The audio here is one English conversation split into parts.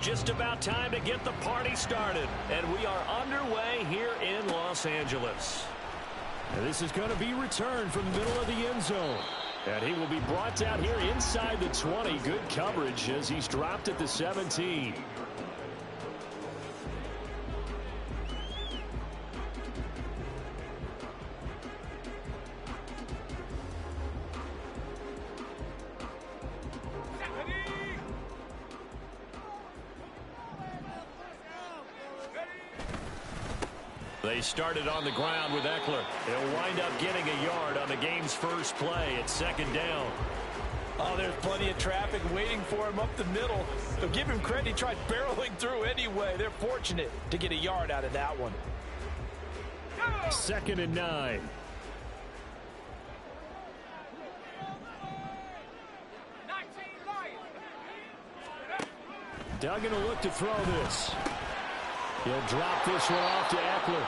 Just about time to get the party started, and we are underway here in Los Angeles. And this is going to be returned from the middle of the end zone. And he will be brought down here inside the 20. Good coverage as he's dropped at the 17. They started on the ground with Eckler. He'll wind up getting a yard on the game's first play at second down. Oh, there's plenty of traffic waiting for him up the middle. But give him credit, he tried barreling through anyway. They're fortunate to get a yard out of that one. 2nd and 9. Duggan will look to throw this. He'll drop this one off to Eckler.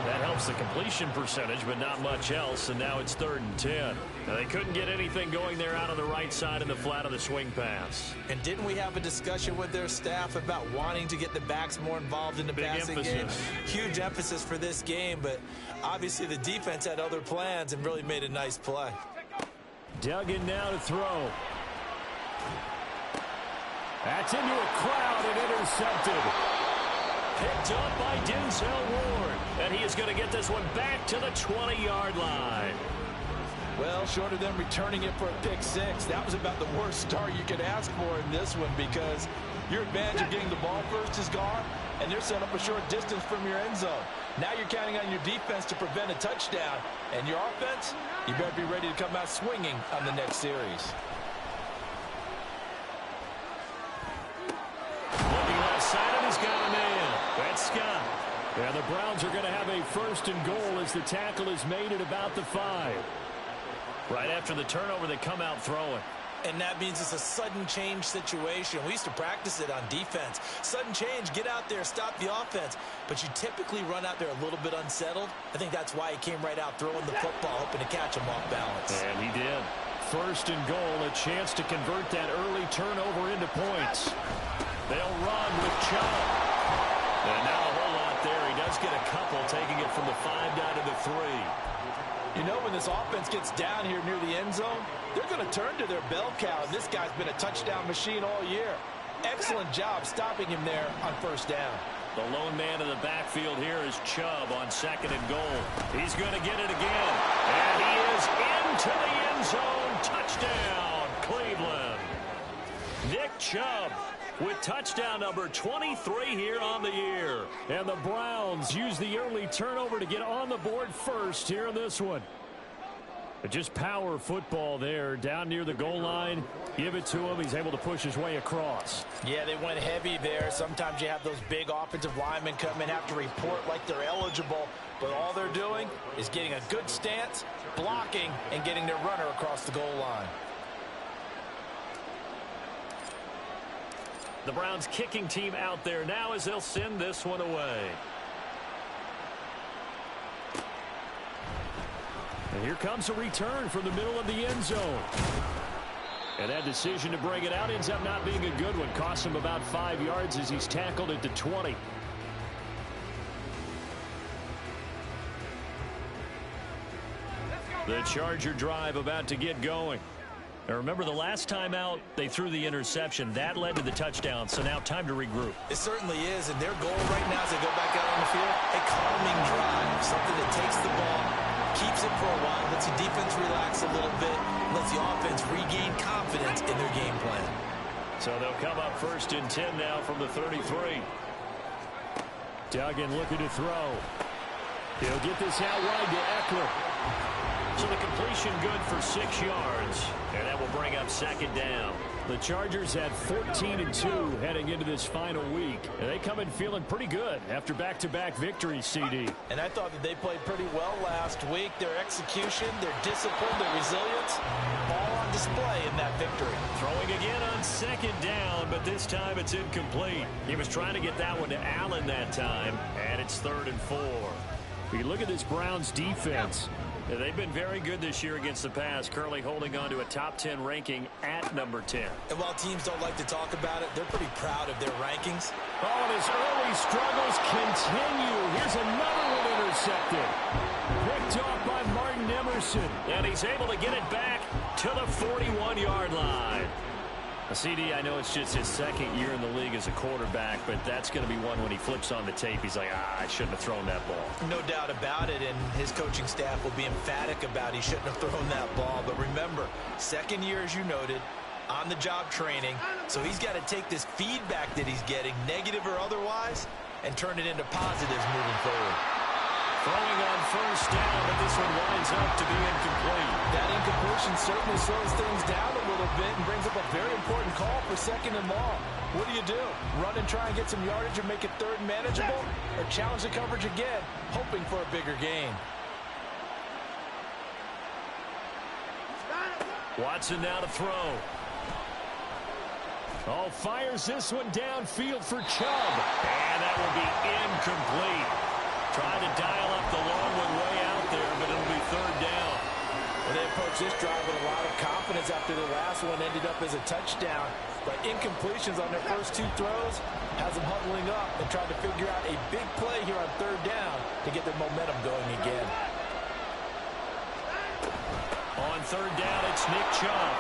That helps the completion percentage, but not much else, and now it's 3rd and 10. Now, they couldn't get anything going there out on the right side in the flat of the swing pass. And didn't we have a discussion with their staff about wanting to get the backs more involved in the passing game? Huge emphasis for this game, but obviously the defense had other plans and really made a nice play. Duggan now to throw. That's into a crowd and intercepted. Picked up by Denzel Ward. And he is going to get this one back to the 20-yard line. Well, short of them returning it for a pick six, that was about the worst start you could ask for in this one because your advantage of getting the ball first is gone, and they're set up a short distance from your end zone. Now you're counting on your defense to prevent a touchdown, and your offense, you better be ready to come out swinging on the next series. Looking left side, and he's got a man. That's Scott. And the Browns are going to have a 1st and goal as the tackle is made at about the 5. Right after the turnover, they come out throwing. And that means it's a sudden change situation. We used to practice it on defense. Sudden change, get out there, stop the offense. But you typically run out there a little bit unsettled. I think that's why he came right out throwing the football, hoping to catch him off balance. And he did. 1st and goal, a chance to convert that early turnover into points. They'll run with Chubb. And now a whole lot there. He does get a couple, taking it from the 5 down to the 3. You know, when this offense gets down here near the end zone, they're going to turn to their bell cow. And this guy's been a touchdown machine all year. Excellent job stopping him there on 1st down. The lone man in the backfield here is Chubb on 2nd and goal. He's going to get it again. And he is into the end zone. Touchdown, Cleveland. Nick Chubb with touchdown number 23 here on the year. And the Browns use the early turnover to get on the board first here in this one. But just power football there down near the goal line. Give it to him. He's able to push his way across. Yeah, they went heavy there. Sometimes you have those big offensive linemen come in, have to report like they're eligible. But all they're doing is getting a good stance, blocking, and getting their runner across the goal line. The Browns kicking team out there now as they'll send this one away. And here comes a return from the middle of the end zone. And that decision to bring it out ends up not being a good one. Costs him about 5 yards as he's tackled at the 20. The Charger drive about to get going. Now remember, the last time out, they threw the interception. That led to the touchdown, so now time to regroup. It certainly is, and their goal right now as they go back out on the field, a calming drive, something that takes the ball, keeps it for a while, lets the defense relax a little bit, lets the offense regain confidence in their game plan. So they'll come up 1st and 10 now from the 33. Duggan looking to throw. He'll get this out wide to Eckler. So the completion good for 6 yards. And that will bring up 2nd down. The Chargers had 14-2 heading into this final week. And they come in feeling pretty good after back-to-back victories, CD. And I thought that they played pretty well last week. Their execution, their discipline, their resilience, all on display in that victory. Throwing again on 2nd down, but this time it's incomplete. He was trying to get that one to Allen that time. And it's 3rd and 4. You look at this Browns defense. They've been very good this year against the pass, currently holding on to a top 10 ranking at number 10. And while teams don't like to talk about it, they're pretty proud of their rankings. Oh, and his early struggles continue. Here's another one intercepted. Picked off by Martin Emerson. And he's able to get it back to the 41-yard line. CD, I know it's just his second year in the league as a quarterback, but that's going to be one when he flips on the tape. He's like, I shouldn't have thrown that ball. No doubt about it, and his coaching staff will be emphatic about he shouldn't have thrown that ball. But remember, second year, as you noted, on-the-job training, so he's got to take this feedback that he's getting, negative or otherwise, and turn it into positives moving forward. Throwing on first down, but this one winds up to be incomplete. That incompletion certainly slows things down a little bit and brings up a very important call for second and long. What do? Run and try and get some yardage and make it third and manageable? Or challenge the coverage again, hoping for a bigger gain? Watson now to throw. Oh, fires this one downfield for Chubb. And that will be incomplete. Trying to dial up the long one way out there, but it'll be third down. Well, they approached this drive with a lot of confidence after the last one ended up as a touchdown. But incompletions on their first two throws has them huddling up and trying to figure out a big play here on third down to get their momentum going again. On third down, it's Nick Chubb.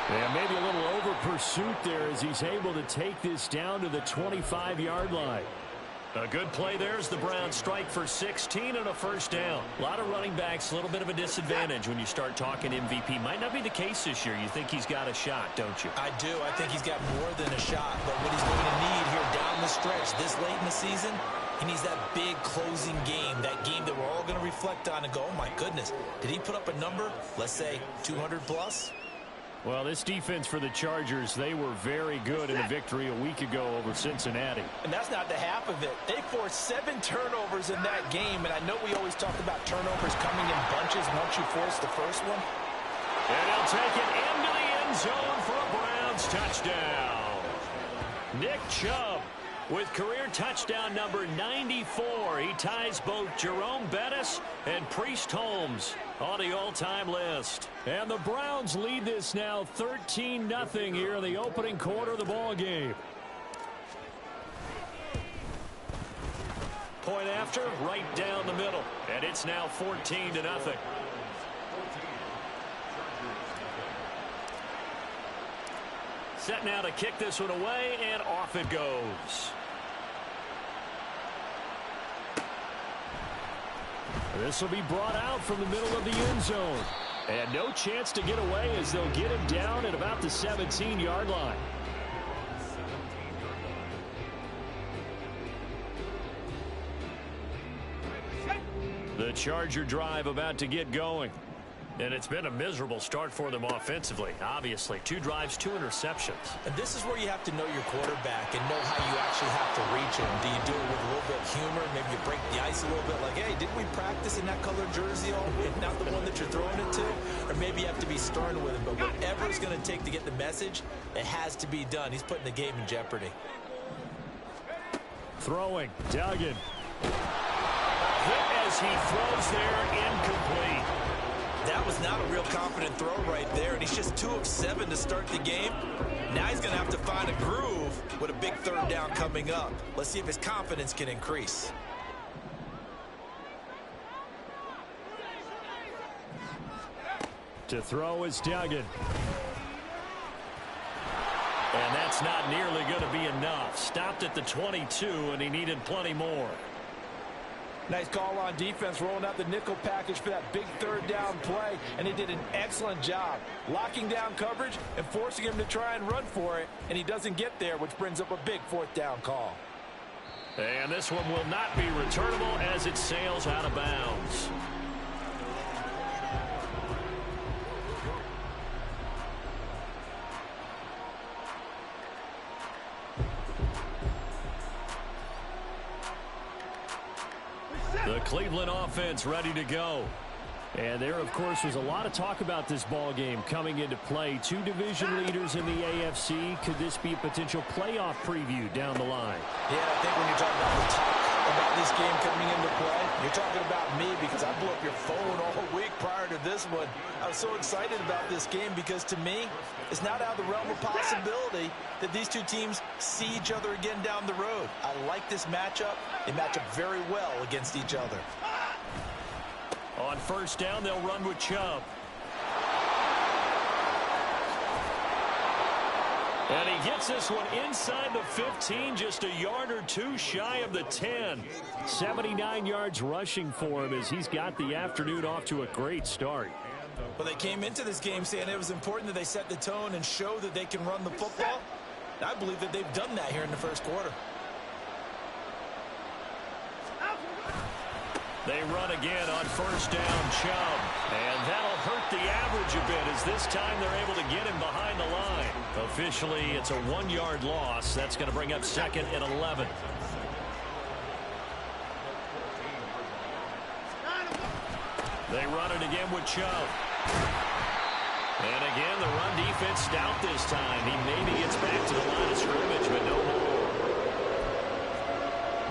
And maybe a little over pursuit there as he's able to take this down to the 25-yard line. A good play there as the Browns strike for 16 and a first down. A lot of running backs, a little bit of a disadvantage when you start talking MVP. Might not be the case this year. You think he's got a shot, don't you? I do. I think he's got more than a shot. But what he's going to need here down the stretch this late in the season, he needs that big closing game, that game that we're all going to reflect on and go, oh, my goodness, did he put up a number, let's say 200 plus? Well, this defense for the Chargers, they were very good in a victory a week ago over Cincinnati. And that's not the half of it. They forced 7 turnovers in that game, and I know we always talk about turnovers coming in bunches once you force the first one. And he'll take it into the end zone for a Browns touchdown. Nick Chubb with career touchdown number 94. He ties both Jerome Bettis and Priest Holmes on the all-time list. And the Browns lead this now 13-0 here in the opening quarter of the ball game. Point after, right down the middle. And it's now 14-0. Set now to kick this one away, and off it goes. This will be brought out from the middle of the end zone. And no chance to get away as they'll get him down at about the 17-yard line. The Charger drive about to get going. And it's been a miserable start for them offensively, obviously. 2 drives, 2 interceptions. And this is where you have to know your quarterback and know how you actually have to reach him. Do you do it with a little bit of humor? Maybe you break the ice a little bit like, hey, didn't we practice in that colored jersey all week? Not the one that you're throwing it to? Or maybe you have to be stern with him. But whatever it's going to take to get the message, it has to be done. He's putting the game in jeopardy. Throwing, Duggan. Hit as he throws there, incomplete. That was not a real confident throw right there, and he's just 2 of 7 to start the game. Now he's going to have to find a groove with a big third down coming up. Let's see if his confidence can increase. To throw is Duggan. And that's not nearly going to be enough. Stopped at the 22, and he needed plenty more. Nice call on defense, rolling out the nickel package for that big third down play, and he did an excellent job locking down coverage and forcing him to try and run for it, and he doesn't get there, which brings up a big 4th down call. And this one will not be returnable as it sails out of bounds. The Cleveland offense ready to go. And there, of course, was a lot of talk about this ball game coming into play. 2 division leaders in the AFC. Could this be a potential playoff preview down the line? Yeah, I think when you're talking about the top about this game coming into play? You're talking about me because I blew up your phone all week prior to this one. I was so excited about this game because to me, it's not out of the realm of possibility that these two teams see each other again down the road. I like this matchup. They match up very well against each other. On first down, they'll run with Chubb. And he gets this one inside the 15, just a yard or two shy of the 10. 79 yards rushing for him as he's got the afternoon off to a great start. Well, they came into this game saying it was important that they set the tone and show that they can run the football. And I believe that they've done that here in the first quarter. They run again on first down, Chubb. And that'll hurt the average a bit as this time they're able to get him behind the line. Officially, it's a 1-yard loss. That's going to bring up second and 11. They run it again with Chubb. And again, the run defense stout this time. He maybe gets back to the line of scrimmage, but no more.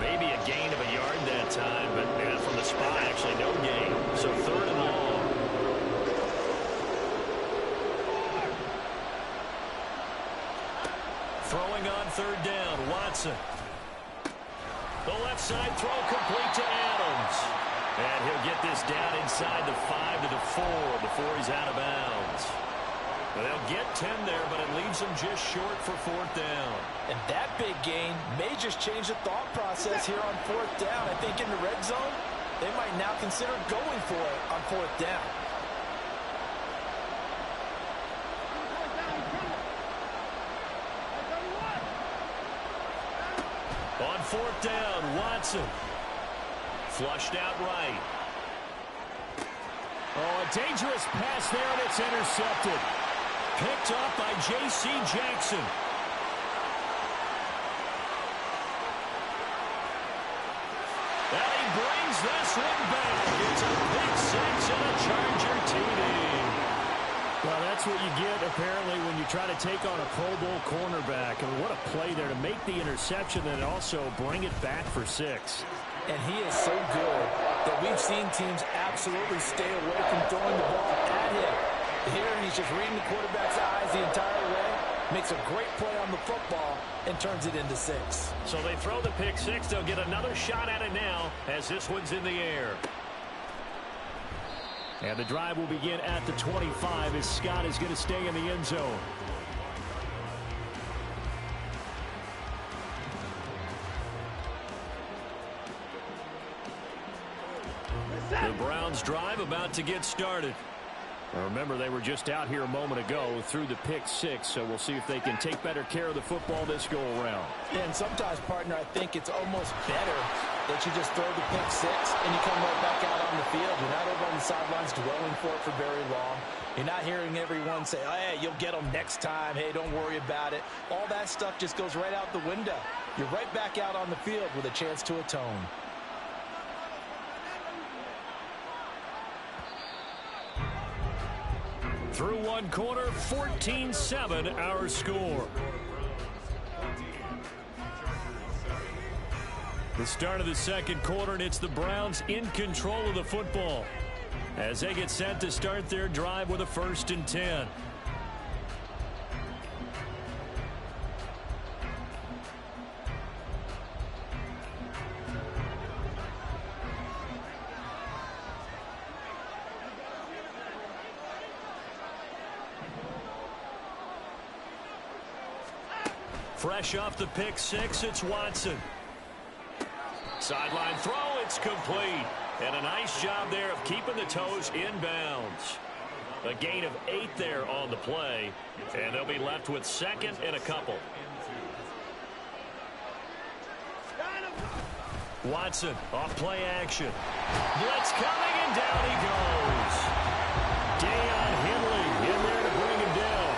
Maybe a gain of a yard that time, but from the spot, actually no gain. So third and long. Throwing on third down, Watson. The left side throw complete to Adams. And he'll get this down inside the 5 to the 4 before he's out of bounds. They'll get 10 there, but it leaves them just short for fourth down. And that big gain may just change the thought process here on fourth down. I think in the red zone, they might now consider going for it on fourth down. On fourth down, Watson. Flushed out right. Oh, a dangerous pass there, and it's intercepted. Picked up by J.C. Jackson. And he brings this one back. It's a big 6 and a Charger TD. Well, that's what you get, apparently, when you try to take on a Pro Bowl cornerback. I mean, what a play there to make the interception and also bring it back for 6. And he is so good that we've seen teams absolutely stay away from throwing the ball at him. Here, he's just reading the quarterback's eyes the entire way, makes a great play on the football, and turns it into 6. So they throw the pick 6. They'll get another shot at it now as this one's in the air. And the drive will begin at the 25 as Scott is going to stay in the end zone. The Browns drive about to get started. Remember, they were just out here a moment ago through the pick 6, so we'll see if they can take better care of the football this go-around. And sometimes, partner, I think it's almost better that you just throw the pick 6 and you come right back out on the field. You're not over on the sidelines dwelling for it for very long. You're not hearing everyone say, oh, hey, you'll get them next time. Hey, don't worry about it. All that stuff just goes right out the window. You're right back out on the field with a chance to atone. Through one quarter, 14-7 our score. The start of the second quarter, and it's the Browns in control of the football as they get set to start their drive with a 1st and 10. Fresh off the pick 6, it's Watson. Sideline throw, it's complete. And a nice job there of keeping the toes inbounds. A gain of 8 there on the play. And they'll be left with 2nd and a couple. Watson off play action. Blitz coming, and down he goes. Deion Henley in there to bring him down.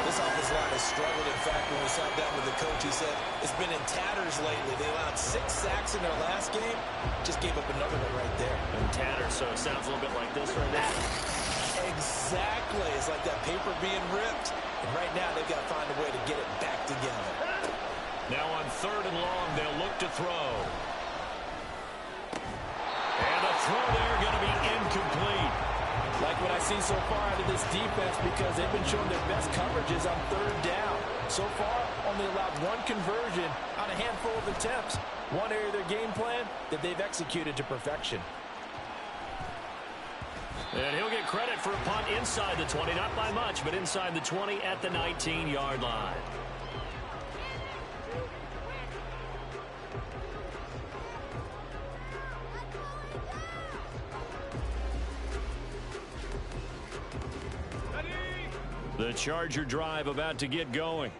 This offensive line has struggled. In fact, when we sat down with the coach, he said it's been in tatters lately. They allowed 6 sacks in their last game. Just gave up another one right there. In tatters, so it sounds a little bit like this right now. Exactly. It's like that paper being ripped. And right now, they've got to find a way to get it back together. Now on 3rd and long, they'll look to throw. throw there going to be incomplete. Like what I see so far out of this defense, because they've been showing their best coverages on third down. So far, only allowed one conversion on a handful of attempts. One area of their game plan that they've executed to perfection. And he'll get credit for a punt inside the 20, not by much, but inside the 20 at the 19-yard line. The Charger drive about to get going.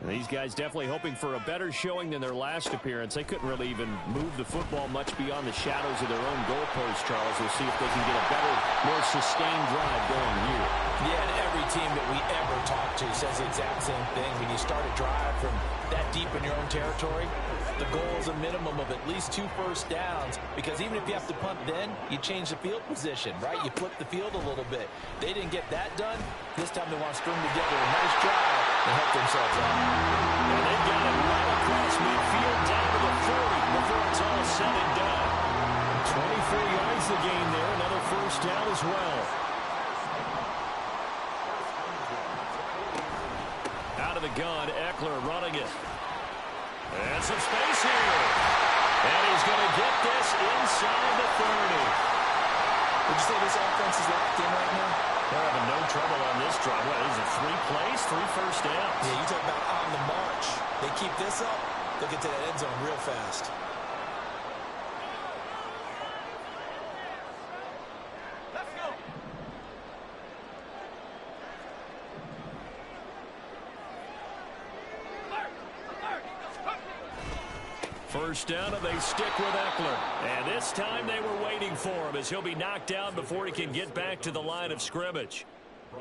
And these guys definitely hoping for a better showing than their last appearance. They couldn't really even move the football much beyond the shadows of their own goalpost, Charles. We'll see if they can get a better, more sustained drive going here. Yeah, and every team that we ever talk to says the exact same thing. When you start a drive from that deep in your own territory, the goal is a minimum of at least 2 first downs, because even if you have to punt then, you change the field position, right? You flip the field a little bit. They didn't get that done. This time they want to string together a nice drive and help themselves out. And they've got it right across midfield down to the 40 before it's all said and done. 24 yards the gain there, another first down as well. Out of the gun, Eckler running it. And some space here. And he's going to get this inside the 30. Would you say this offense is locked in right now? They're having no trouble on this drive. What is it, 3 plays, 3 first downs? Yeah, you talk about on the march. They keep this up, they'll get to that end zone real fast. Let's go. First down, and they stick with Eckler. And this time they were waiting for him, as he'll be knocked down before he can get back to the line of scrimmage.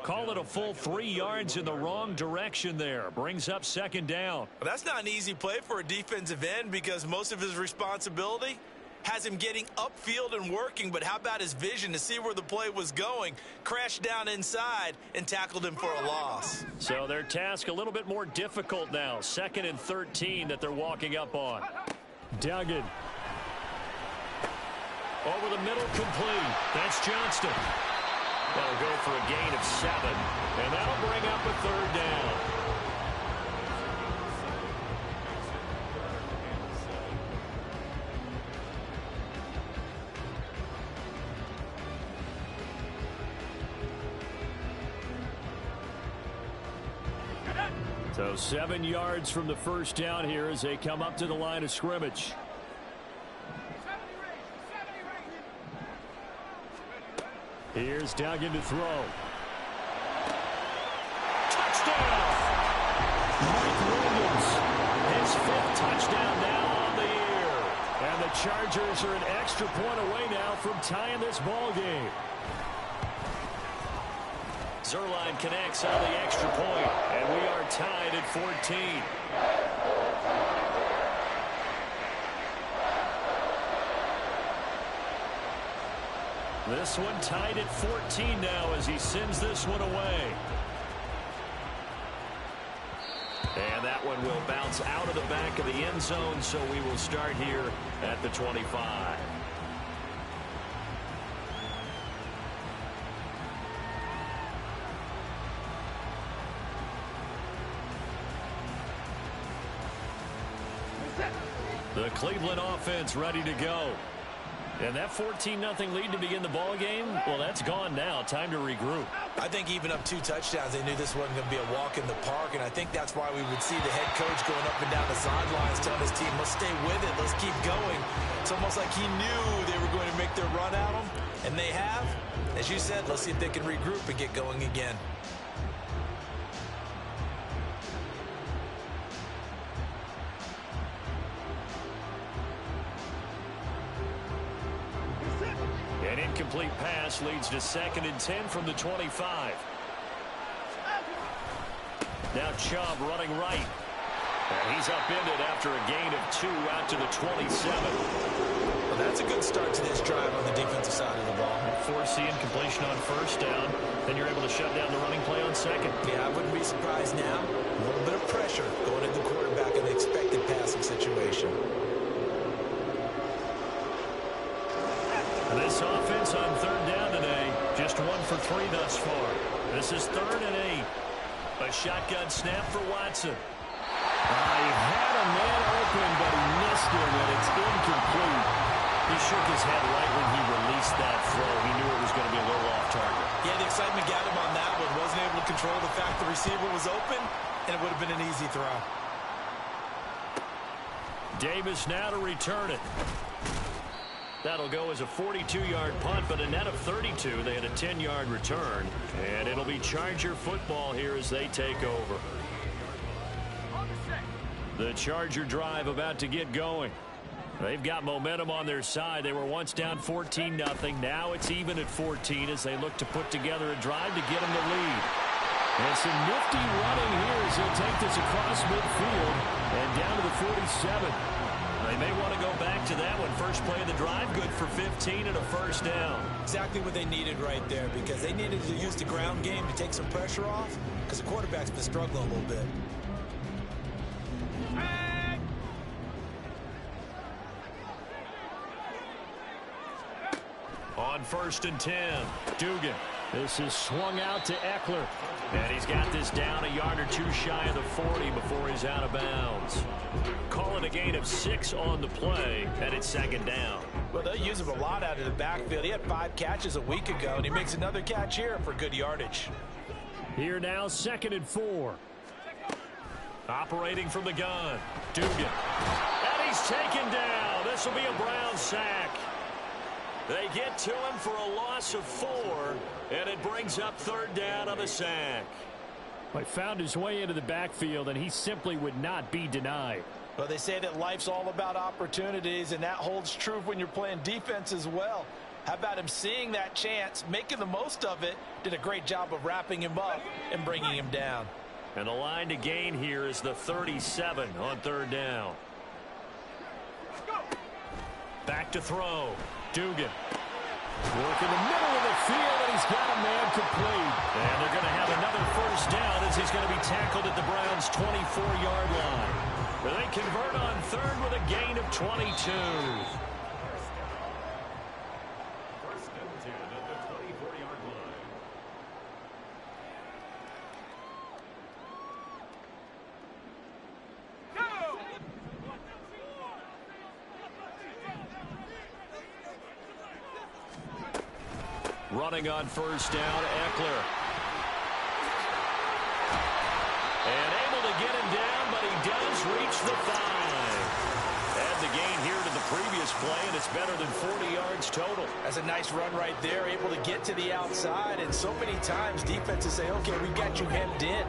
Call it a full 3 yards in the wrong direction there. Brings up second down. Well, that's not an easy play for a defensive end, because most of his responsibility has him getting upfield and working, but how about his vision to see where the play was going? Crashed down inside and tackled him for a loss. So their task a little bit more difficult now. 2nd and 13 that they're walking up on. Duggan. Over the middle, complete. That's Johnston. That'll go for a gain of 7. And that'll bring up a 3rd down. So 7 yards from the first down here as they come up to the line of scrimmage. Here's Duggan to throw. Touchdown! Mike Williams, his 5th touchdown now on the year. And the Chargers are an extra point away now from tying this ball game. Zerline connects on the extra point, and we are tied at 14. This one tied at 14 now as he sends this one away. And that one will bounce out of the back of the end zone, so we will start here at the 25. The Cleveland offense ready to go. And that 14-0 lead to begin the ball game, well, that's gone now. Time to regroup. I think even up 2 touchdowns, they knew this wasn't going to be a walk in the park, and I think that's why we would see the head coach going up and down the sidelines telling his team, let's stay with it, let's keep going. It's almost like he knew they were going to make their run at him, and they have. As you said, let's see if they can regroup and get going again. An incomplete pass leads to 2nd and 10 from the 25. Now Chubb running right. And he's upended after a gain of 2 out to the 27. Well, that's a good start to this drive on the defensive side of the ball. Force the incompletion on first down. Then you're able to shut down the running play on 2nd. Yeah, I wouldn't be surprised now. A little bit of pressure going into the quarterback in the expected passing situation. This this offense on third down today. Just 1 for 3 thus far. This is 3rd and 8. A shotgun snap for Watson. He had a man open, but he missed him, and it's incomplete. He shook his head right when he released that throw. He knew it was going to be a little off target. Yeah, the excitement got him on that one. Wasn't able to control the fact the receiver was open, and it would have been an easy throw. Davis now to return it. That'll go as a 42-yard punt, but a net of 32. They had a 10-yard return, and it'll be Charger football here as they take over. The Charger drive about to get going. They've got momentum on their side. They were once down 14-0. Now it's even at 14 as they look to put together a drive to get them the lead. And some nifty running here as he'll take this across midfield and down to the 47. They may want to go back to that one. First play of the drive, good for 15 and a first down. Exactly what they needed right there, because they needed to use the ground game to take some pressure off, because the quarterback's been struggling a little bit. On 1st and 10, Dugan. This is swung out to Eckler. And he's got this down a yard or 2 shy of the 40 before he's out of bounds. Call it a gain of 6 on the play, and it's 2nd down. Well, they'll use him a lot out of the backfield. He had 5 catches a week ago, and he makes another catch here for good yardage. Here now, 2nd and 4. Operating from the gun, Dugan. And he's taken down. This will be a Brown sack. They get to him for a loss of 4, and it brings up 3rd down on the sack. He found his way into the backfield, and he simply would not be denied. Well, they say that life's all about opportunities, and that holds true when you're playing defense as well. How about him seeing that chance, making the most of it, did a great job of wrapping him up and bringing him down. And the line to gain here is the 37 on 3rd down. Back to throw. Dugan. Work in the middle of the field, and he's got a man complete. And they're going to have another first down as he's going to be tackled at the Browns' 24-yard line. They convert on 3rd with a gain of 22. First and 10 at the 24-yard line. Running on 1st down, Eckler. And able to get him down, but he does reach the 5. Add the gain here to the previous play, and it's better than 40 yards total. That's a nice run right there, able to get to the outside. And so many times defenses say, okay, we got you hemmed in.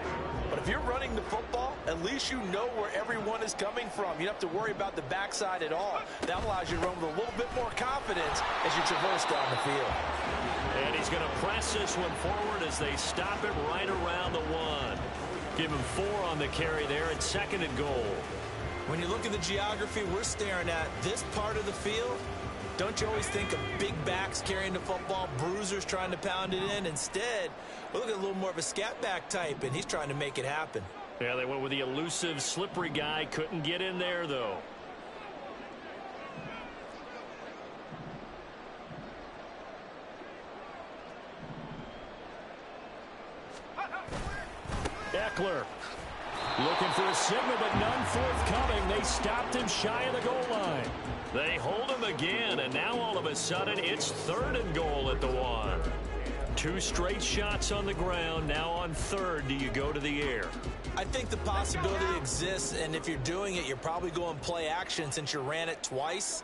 But if you're running the football, at least you know where everyone is coming from. You don't have to worry about the backside at all. That allows you to run with a little bit more confidence as you traverse down the field. And he's going to press this one forward as they stop it right around the 1. Give him 4 on the carry there at 2nd and goal. When you look at the geography we're staring at, this part of the field, don't you always think of big backs carrying the football, bruisers trying to pound it in? Instead, we look at a little more of a scat back type, and he's trying to make it happen. Yeah, they went with the elusive, slippery guy. Couldn't get in there, though. Eckler looking for a signal, but none forthcoming. They stopped him shy of the goal line. They hold him again, and now all of a sudden it's 3rd and goal at the 1. 2 straight shots on the ground. Now on 3rd, do you go to the air? I think the possibility exists, and if you're doing it, you're probably going play action since you ran it twice.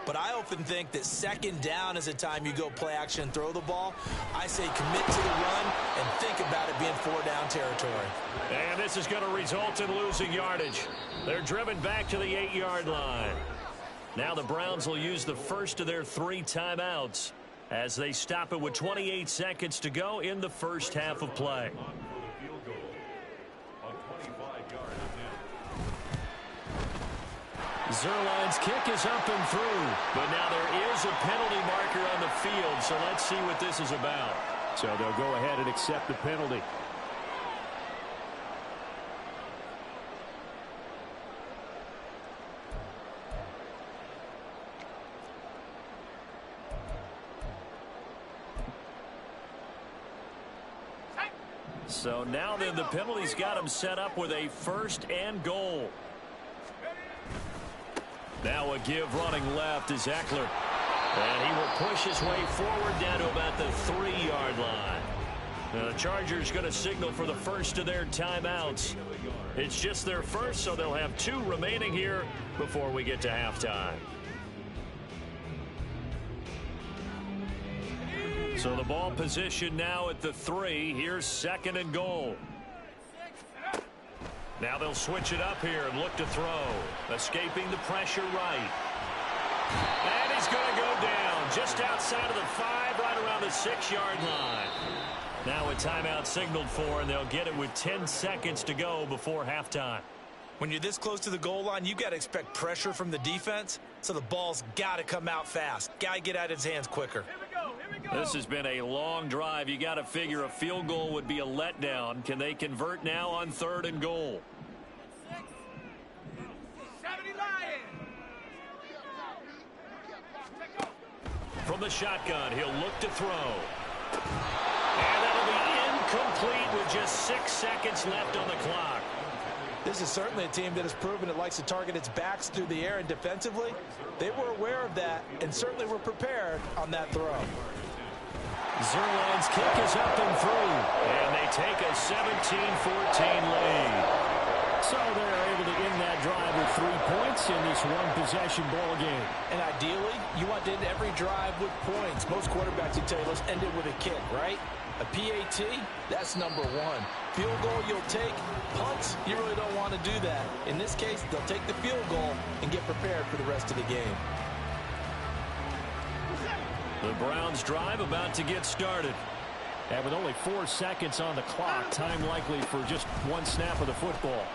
But I often think that 2nd down is the time you go play action and throw the ball. I say commit to the run and think about it being 4-down territory. And this is going to result in losing yardage. They're driven back to the 8-yard line. Now the Browns will use the first of their 3 timeouts as they stop it with 28 seconds to go in the first half of play. Zerline's kick is up and through, but now there is a penalty marker on the field, so let's see what this is about. So they'll go ahead and accept the penalty. So now then the penalty's got him set up with a 1st and goal. Now a give running left is Eckler. And he will push his way forward down to about the 3-yard line. Now the Chargers going to signal for the first of their timeouts. It's just their first, so they'll have 2 remaining here before we get to halftime. So the ball position now at the 3. Here's 2nd and goal. Now they'll switch it up here and look to throw. Escaping the pressure right. And he's going to go down just outside of the 5, right around the 6-yard line. Now a timeout signaled for, and they'll get it with 10 seconds to go before halftime. When you're this close to the goal line, you got to expect pressure from the defense, so the ball's got to come out fast. Got to get out of his hands quicker. This has been a long drive. You got to figure a field goal would be a letdown. Can they convert now on 3rd and goal? From the shotgun, he'll look to throw. And that'll be incomplete with just 6 seconds left on the clock. This is certainly a team that has proven it likes to target its backs through the air, and defensively, they were aware of that and certainly were prepared on that throw. Zerline's kick is up and through, and they take a 17-14 lead. So they're able to end that drive with 3 points in this one-possession ball game. And ideally, you want to end every drive with points. Most quarterbacks would tell you, let's end it with a kick, right? A PAT, that's number 1. Field goal you'll take. Punts, you really don't want to do that. In this case, they'll take the field goal and get prepared for the rest of the game. The Browns drive about to get started. And with only 4 seconds on the clock, time likely for just 1 snap of the football.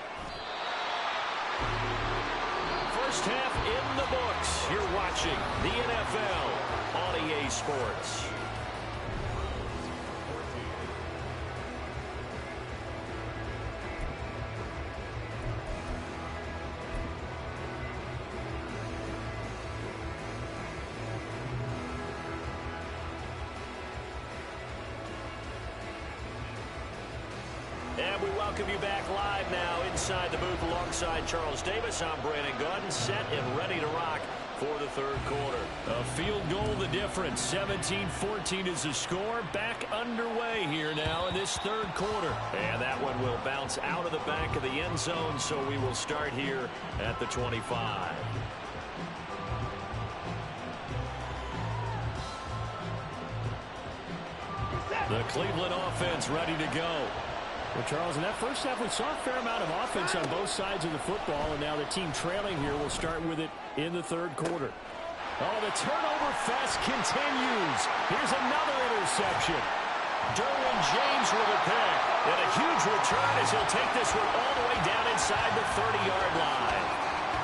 First half in the books. You're watching the NFL on EA Sports. And we welcome you back live now inside the booth alongside Charles Davis. I'm Brandon Gaudin, set and ready to rock for the 3rd quarter. A field goal the difference. 17-14 is the score. Back underway here now in this 3rd quarter. And that one will bounce out of the back of the end zone, so we will start here at the 25. The Cleveland offense ready to go. Well, Charles, in that first half, we saw a fair amount of offense on both sides of the football, and now the team trailing here will start with it in the 3rd quarter. Oh, the turnover fest continues. Here's another interception. Derwin James with a pick. And a huge return as he'll take this one all the way down inside the 30-yard line.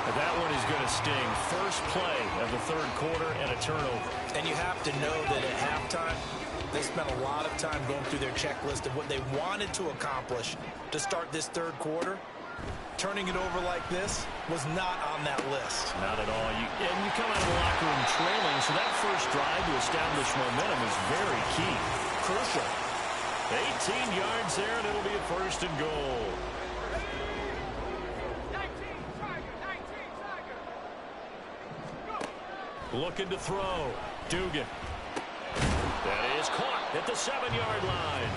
And that one is going to sting. First play of the 3rd quarter and a turnover. And you have to know that at halftime, they spent a lot of time going through their checklist of what they wanted to accomplish to start this 3rd quarter. Turning it over like this was not on that list. Not at all. And you come out of the locker room trailing, so that first drive to establish momentum is very key. Crucial. 18 yards there, and it'll be a 1st and goal. Looking to throw. Dugan. That is caught at the 7-yard line.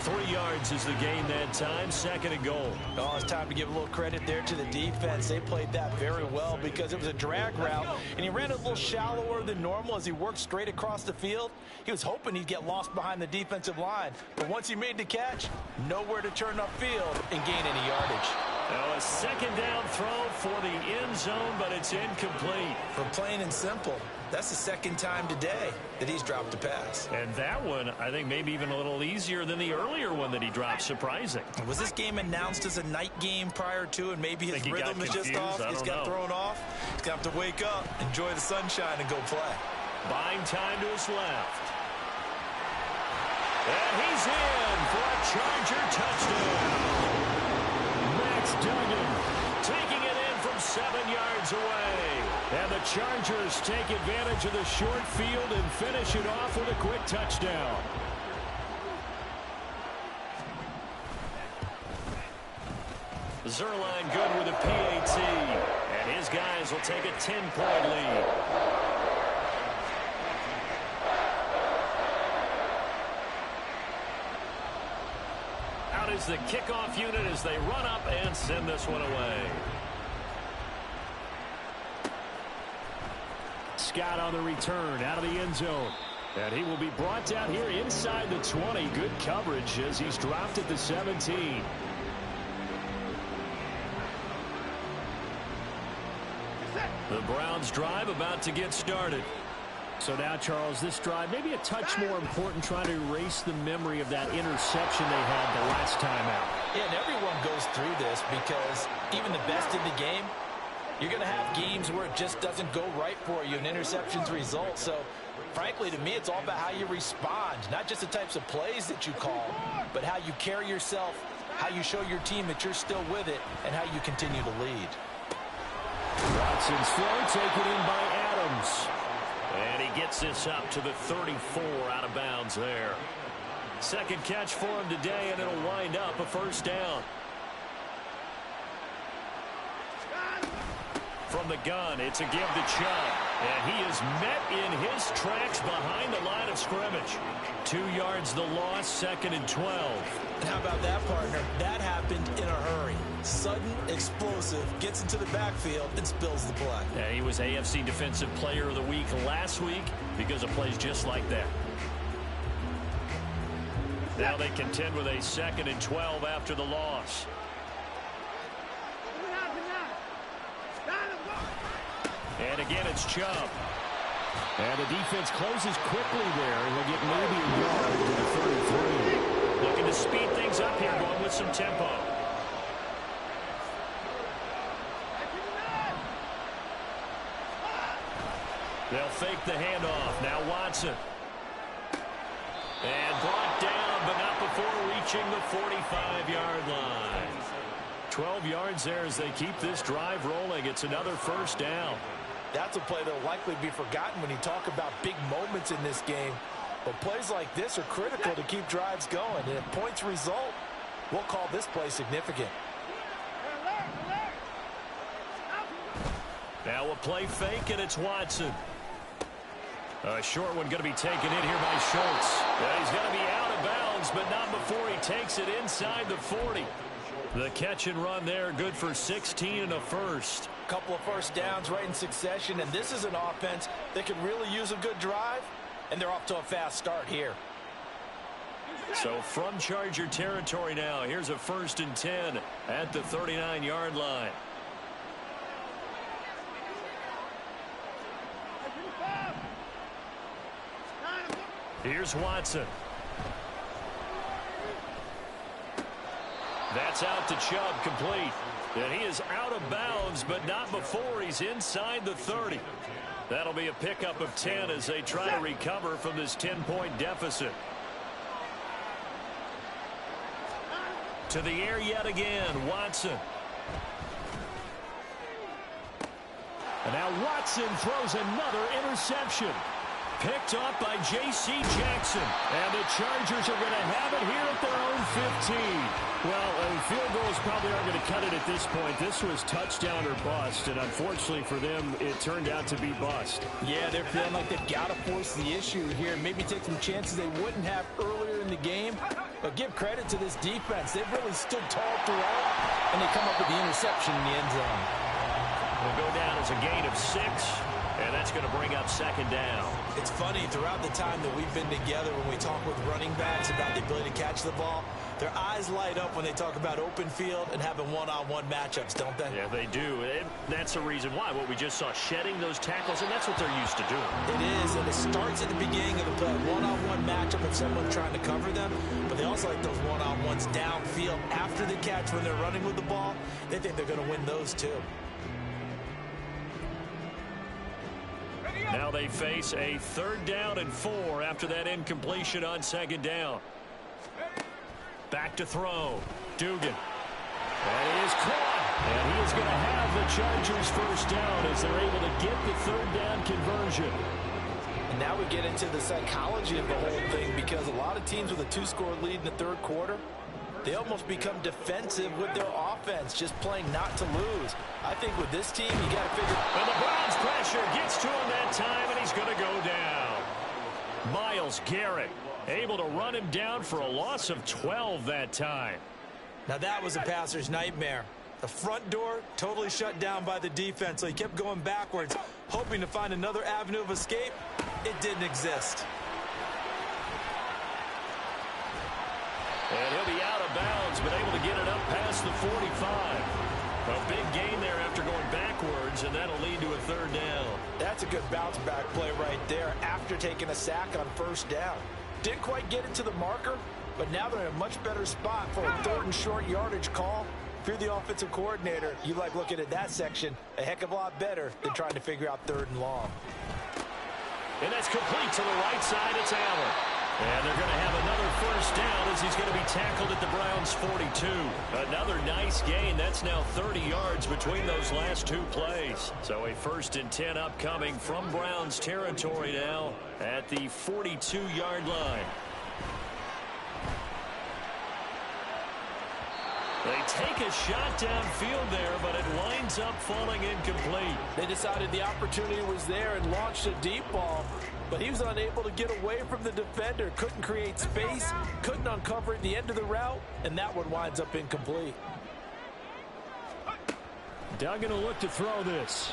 3 yards is the gain that time. 2nd and goal. Oh, it's time to give a little credit there to the defense. They played that very well because it was a drag route, and he ran a little shallower than normal as he worked straight across the field. He was hoping he'd get lost behind the defensive line, but once he made the catch, nowhere to turn upfield and gain any yardage. Now a 2nd down throw for the end zone, but it's incomplete. For plain and simple, that's the 2nd time today that he's dropped a pass. And that one, I think, maybe even a little easier than the earlier one that he dropped. Surprising. Was this game announced as a night game prior to, and maybe his rhythm is just off? He's got thrown off. He's going to have to wake up, enjoy the sunshine, and go play. Buying time to his left. And he's in for a Charger touchdown. Max Duggan taking it in from 7 yards away. And the Chargers take advantage of the short field and finish it off with a quick touchdown. Zerline good with a PAT. And his guys will take a 10-point lead. Out is the kickoff unit as they run up and send this one away. Scott on the return out of the end zone. And he will be brought down here inside the 20. Good coverage as he's dropped at the 17. The Browns drive about to get started. So now, Charles, this drive maybe a touch more important, trying to erase the memory of that interception they had the last time out. Yeah, and everyone goes through this because even the best in the game, you're going to have games where it just doesn't go right for you, and interceptions result. So, frankly, to me, it's all about how you respond, not just the types of plays that you call, but how you carry yourself, how you show your team that you're still with it, and how you continue to lead. Watson's throw taken in by Adams. And he gets this up to the 34 out of bounds there. Second catch for him today, and it'll wind up a first down. From the gun, it's a give to Chubb. And he is met in his tracks behind the line of scrimmage. 2 yards the loss, 2nd and 12. And how about that, partner? That happened in a hurry. Sudden, explosive, gets into the backfield and spills the play. Yeah, he was AFC Defensive Player of the Week last week because of plays just like that. Now they contend with a 2nd and 12 after the loss. And again, it's Chubb. And the defense closes quickly there. And he'll get maybe a yard to the 33. Looking to speed things up here, going with some tempo. They'll fake the handoff. Now Watson. And brought down, but not before reaching the 45-yard line. 12 yards there as they keep this drive rolling. It's another first down. That's a play that will likely be forgotten when you talk about big moments in this game. But plays like this are critical to keep drives going. And if points result, we'll call this play significant. Now a play fake, and it's Watson. A short one going to be taken in here by Schultz. Yeah, he's going to be out of bounds, but not before he takes it inside the 40. The catch and run there, good for 16 and a first. Couple of first downs right in succession, and this is an offense that can really use a good drive, and they're off to a fast start here. So from Charger territory now, here's a 1st and 10 at the 39-yard line. Here's Watson. That's out to Chubb, complete. And he is out of bounds, but not before he's inside the 30. That'll be a pickup of 10 as they try to recover from this 10-point deficit. To the air yet again, Watson. And now Watson throws another interception. Picked up by J.C. Jackson. And the Chargers are going to have it here at their own 15. Well, field goals probably aren't going to cut it at this point. This was touchdown or bust, and unfortunately for them, it turned out to be bust. Yeah, they're feeling like they've got to force the issue here. Maybe take some chances they wouldn't have earlier in the game. But give credit to this defense. They've really stood tall throughout, and they come up with the interception in the end zone. Will go down as a gain of 6. And that's going to bring up 2nd down. It's funny, throughout the time that we've been together, when we talk with running backs about the ability to catch the ball, their eyes light up when they talk about open field and having one-on-one matchups, don't they? Yeah, they do. And that's the reason why. What we just saw, shedding those tackles, and that's what they're used to doing. It is, and it starts at the beginning of the play. One-on-one matchup with someone trying to cover them, but they also like those one-on-ones downfield after the catch when they're running with the ball. They think they're going to win those too. Now they face a 3rd down and 4 after that incompletion on 2nd down. Back to throw. Dugan. And he is caught. And he is going to have the Chargers first down as they're able to get the 3rd down conversion. And now we get into the psychology of the whole thing, because a lot of teams with a 2-score lead in the 3rd quarter, They almost become defensive with their offense, just playing not to lose. I think with this team, you got to figure. And the Browns pressure gets to him that time, and he's going to go down. Myles Garrett able to run him down for a loss of 12 that time. Now that was a passer's nightmare. The front door totally shut down by the defense, so he kept going backwards, hoping to find another avenue of escape. It didn't exist. And he'll be out of bounds, but able to get it up past the 45. A big gain there after going backwards, and that'll lead to a third down. That's a good bounce back play right there after taking a sack on first down. Didn't quite get it to the marker, but now they're in a much better spot for a third and short yardage call. If you're the offensive coordinator, you like looking at that section a heck of a lot better than trying to figure out third and long. And that's complete to the right side. It's Allen. And they're going to have another first down as he's going to be tackled at the Browns' 42. Another nice gain. That's now 30 yards between those last two plays. So a 1st and 10 upcoming from Browns territory now at the 42-yard line. They take a shot downfield there, but it winds up falling incomplete. They decided the opportunity was there and launched a deep ball, but he was unable to get away from the defender. Couldn't create space, couldn't uncover at the end of the route, and that one winds up incomplete. Duggan will look to throw this.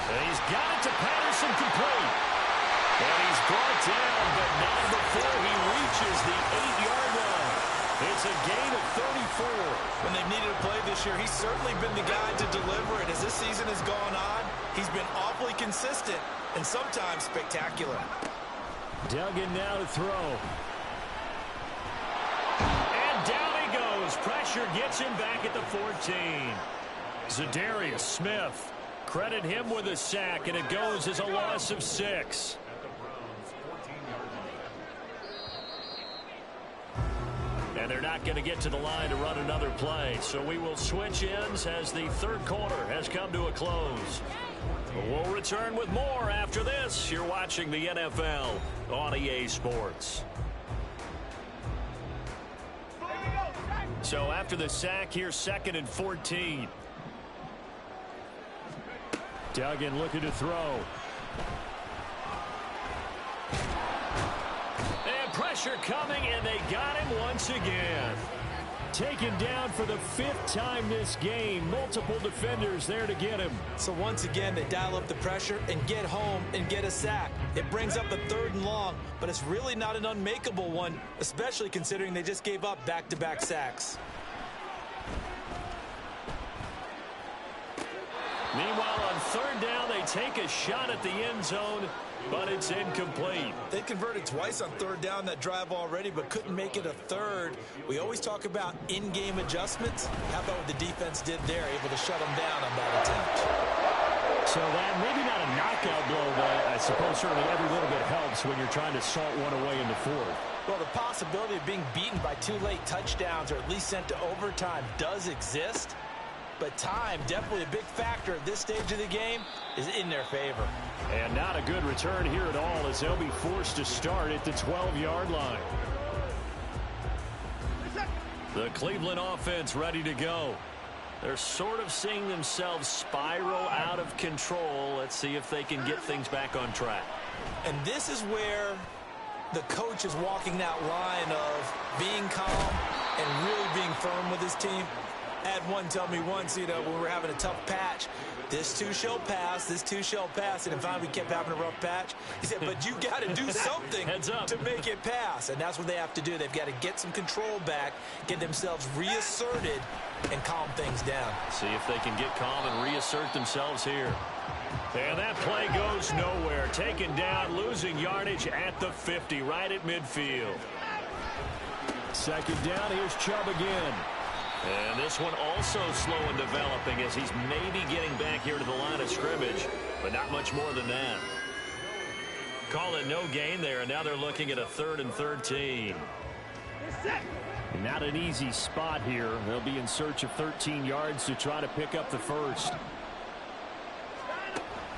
And he's got it to Patterson, complete. And he's brought down, but not before he reaches the 8-yard line. It's a gain of 34. When they've needed a play this year, he's certainly been the guy to deliver it. As this season has gone on, he's been awfully consistent and sometimes spectacular. Duggan now to throw. And down he goes. Pressure gets him back at the 14. Za'Darius Smith. Credit him with a sack, and it goes as a loss of 6. And they're not going to get to the line to run another play. So we will switch ends as the third quarter has come to a close. We'll return with more after this. You're watching the NFL on EA Sports. So after the sack, here's 2nd and 14. Duggan looking to throw. Pressure coming, and they got him once again. Taken down for the 5th time this game. Multiple defenders there to get him. So once again, they dial up the pressure and get home and get a sack. It brings up a 3rd and long, but it's really not an unmakeable one, especially considering they just gave up back-to-back sacks. Meanwhile, on 3rd down, they take a shot at the end zone, but it's incomplete. They converted twice on 3rd down that drive already, but couldn't make it a 3rd. We always talk about in-game adjustments. How about what the defense did there, able to shut them down on that attempt? So that maybe not a knockout blow, but I suppose certainly every little bit helps when you're trying to salt one away in the 4th. Well, the possibility of being beaten by 2 late touchdowns or at least sent to overtime does exist. But time, definitely a big factor at this stage of the game, is in their favor. And not a good return here at all as they'll be forced to start at the 12-yard line. The Cleveland offense ready to go. They're sort of seeing themselves spiral out of control. Let's see if they can get things back on track. And this is where the coach is walking that line of being calm and really being firm with his team. I had one tell me once, when we were having a tough patch, this too shall pass, this too shall pass. And finally we kept having a rough patch. He said, but you got to do something to make it pass. And that's what they have to do. They've got to get some control back, get themselves reasserted, and calm things down. See if they can get calm and reassert themselves here. And that play goes nowhere. Taken down, losing yardage at the 50, right at midfield. 2nd down, here's Chubb again. And this one also slow in developing as he's maybe getting back here to the line of scrimmage, but not much more than that. Call it no gain there, and now they're looking at a 3rd and 13. Not an easy spot here. They'll be in search of 13 yards to try to pick up the 1st.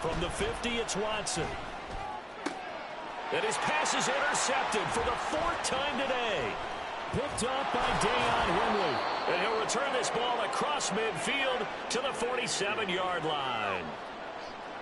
From the 50, it's Watson. And his pass is intercepted for the 4th time today. Picked up by Deion Henley. And he'll return this ball across midfield to the 47-yard line.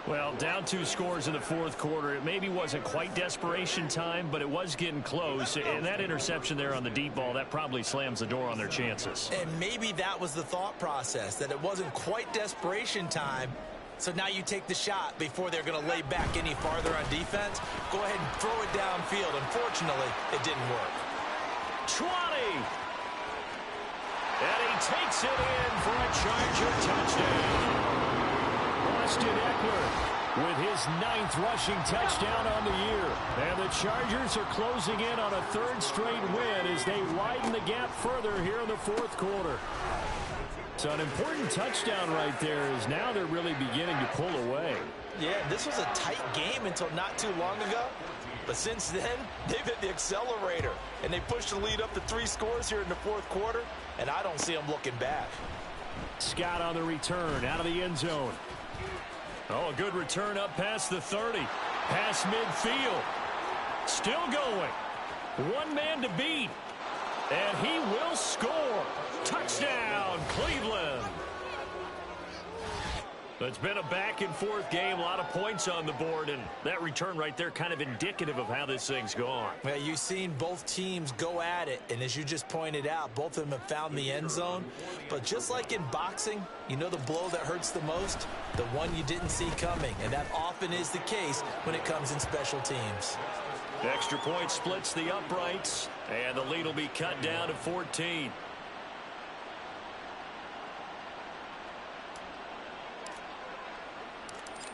Well, down 2 scores in the 4th quarter. It maybe wasn't quite desperation time, but it was getting close. And that interception there on the deep ball, that probably slams the door on their chances. And maybe that was the thought process, that it wasn't quite desperation time. So now you take the shot before they're going to lay back any farther on defense. Go ahead and throw it downfield. Unfortunately, it didn't work. 20. And he takes it in for a Charger touchdown. Austin Eckler with his 9th rushing touchdown on the year. And the Chargers are closing in on a 3rd straight win as they widen the gap further here in the 4th quarter. So an important touchdown right there is now they're really beginning to pull away. Yeah, this was a tight game until not too long ago. But since then, they've hit the accelerator. And they pushed the lead up to 3 scores here in the 4th quarter. And I don't see them looking back. Scott on the return out of the end zone. Oh, a good return up past the 30. Past midfield. Still going. 1 man to beat. And he will score. Touchdown, Cleveland. It's been a back-and-forth game, a lot of points on the board, and that return right there kind of indicative of how this thing's gone. Well, you've seen both teams go at it, and as you just pointed out, both of them have found the end zone. But just like in boxing, you know the blow that hurts the most? The one you didn't see coming, and that often is the case when it comes in special teams. Extra point splits the uprights, and the lead will be cut down to 14.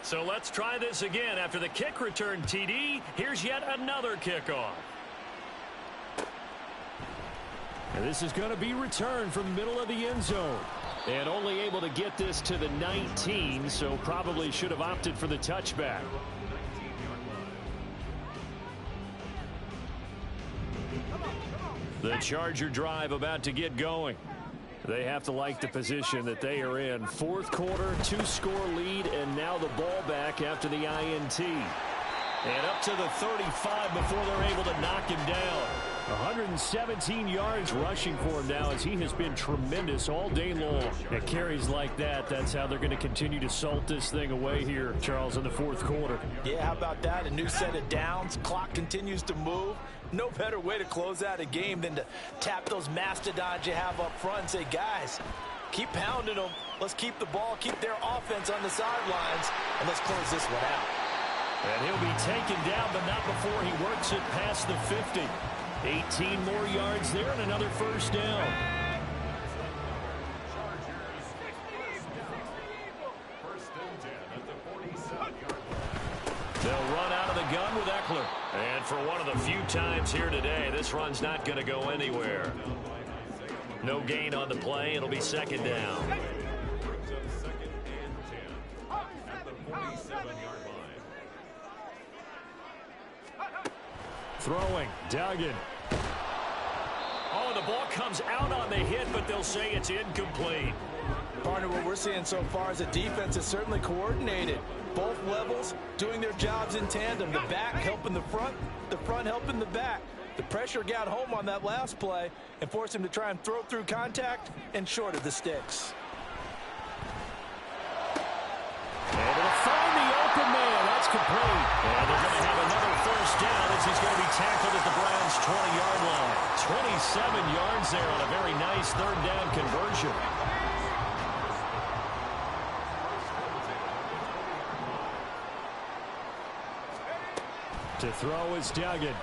So let's try this again. After the kick return TD, here's yet another kickoff. And this is going to be returned from the middle of the end zone. And only able to get this to the 19, so probably should have opted for the touchback. The Charger drive about to get going. They have to like the position that they are in. 4th quarter, 2-score lead, and now the ball back after the INT. And up to the 35 before they're able to knock him down. 117 yards rushing for him now as he has been tremendous all day long. At carries like that, that's how they're going to continue to salt this thing away here, Charles, in the 4th quarter. Yeah, how about that? A new set of downs. Clock continues to move. No better way to close out a game than to tap those mastodons you have up front and say, guys, keep pounding them. Let's keep the ball, keep their offense on the sidelines, and let's close this one out. And he'll be taken down, but not before he works it past the 50. 18 more yards there and another 1st down. They'll run out of the gun with Eckler. And for one of the few times here today, this run's not going to go anywhere. No gain on the play. It'll be 2nd down. Throwing, Duggan. Oh, the ball comes out on the hit, but they'll say it's incomplete. Partner, what we're seeing so far is the defense is certainly coordinated. Both levels doing their jobs in tandem. The back helping the front helping the back. The pressure got home on that last play and forced him to try and throw through contact and short of the sticks. Able to find the open man. That's complete. And they're going to have another 1st down as he's going to be tackled at the Browns' 20-yard line. 27 yards there on a very nice 3rd down conversion. To throw is Duggan.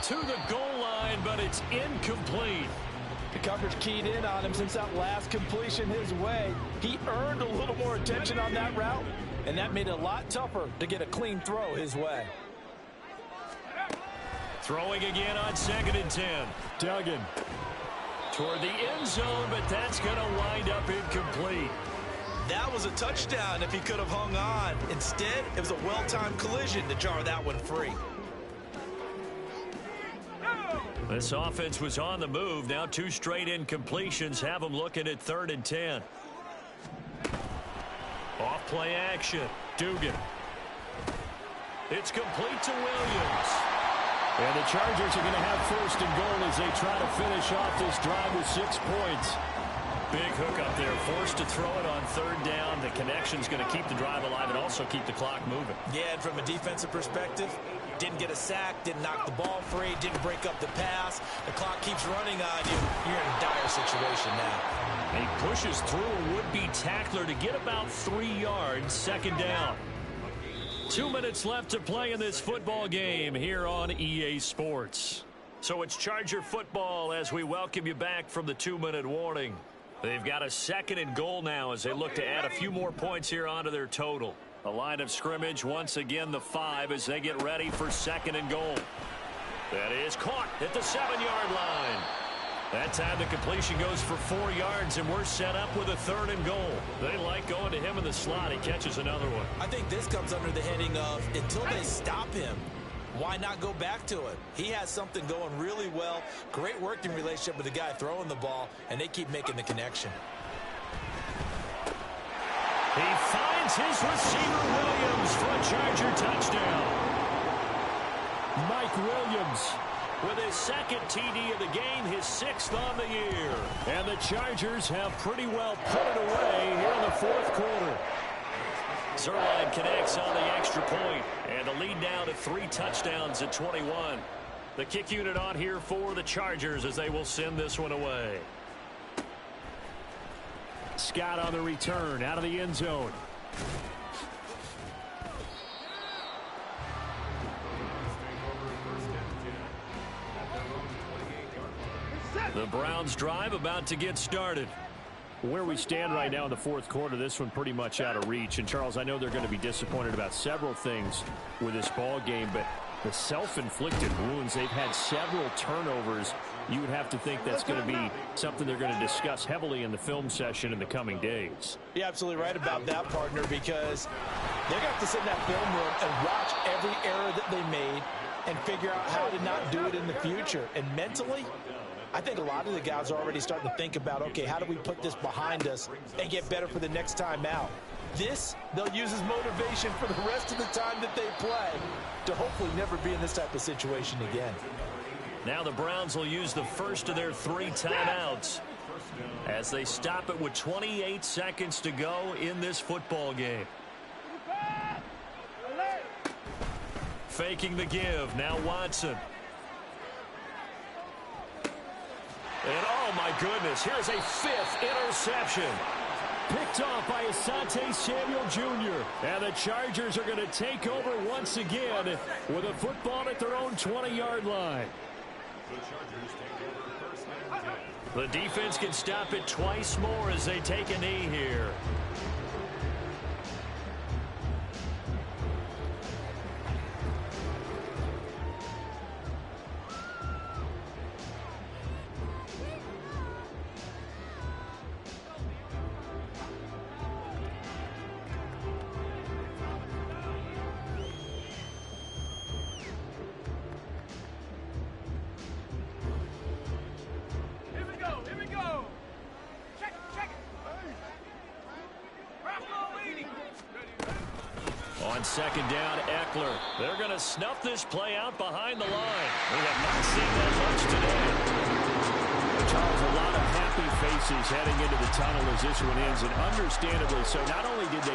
To the goal line, but it's incomplete. The coverage keyed in on him since that last completion his way. He earned a little more attention on that route, and that made it a lot tougher to get a clean throw his way. Throwing again on 2nd and 10. Duggan. Toward the end zone, but that's going to wind up incomplete. That was a touchdown if he could have hung on. Instead, it was a well-timed collision to jar that one free. This offense was on the move. Now 2 straight incompletions have them looking at 3rd and 10. Off play action. Dugan. It's complete to Williams. And the Chargers are going to have first and goal as they try to finish off this drive with 6 points. Big hook up there, forced to throw it on third down. The connection's going to keep the drive alive and also keep the clock moving. Yeah, and from a defensive perspective, didn't get a sack, didn't knock the ball free, didn't break up the pass. The clock keeps running on you. You're in a dire situation now. He pushes through a would-be tackler to get about 3 yards, second down. 2 minutes left to play in this football game here on EA Sports. So it's Charger football as we welcome you back from the 2-minute warning. They've got a second and goal now as they look to add a few more points here onto their total. A line of scrimmage, once again the 5 as they get ready for second and goal. That is caught at the 7-yard line. That time the completion goes for 4 yards, and we're set up with a third and goal. They like going to him in the slot. He catches another one. I think this comes under the heading of until they stop him, why not go back to it? He has something going really well. Great working relationship with the guy throwing the ball, and they keep making the connection. He finds his receiver, Williams, for a Charger touchdown. Mike Williams with his second TD of the game, his 6th on the year. And the Chargers have pretty well put it away here in the fourth quarter. Zerline connects on the extra point, and the lead now to 3 touchdowns at 21. The kick unit on here for the Chargers as they will send this one away. Scott on the return out of the end zone. The Browns drive about to get started. Where we stand right now in the fourth quarter, this one pretty much out of reach. And, Charles, I know they're going to be disappointed about several things with this ball game, but the self-inflicted wounds, they've had several turnovers. You would have to think that's going to be something they're going to discuss heavily in the film session in the coming days. You're absolutely right about that, partner, because they're going to have to sit in that film room and watch every error that they made and figure out how to not do it in the future. And mentally, I think a lot of the guys are already starting to think about, okay, how do we put this behind us and get better for the next time out? This, they'll use as motivation for the rest of the time that they play to hopefully never be in this type of situation again. Now the Browns will use the first of their 3 timeouts as they stop it with 28 seconds to go in this football game. Faking the give, now Watson. And oh my goodness, here's a 5th interception. Picked off by Asante Samuel Jr. And the Chargers are going to take over once again with a football at their own 20-yard line. The defense can stop it twice more as they take a knee here. On second down, Eckler. They're going to snuff this play out behind the line. We have not seen that much today. Charles, a lot of happy faces heading into the tunnel as this one ends, and understandably so. Not only did they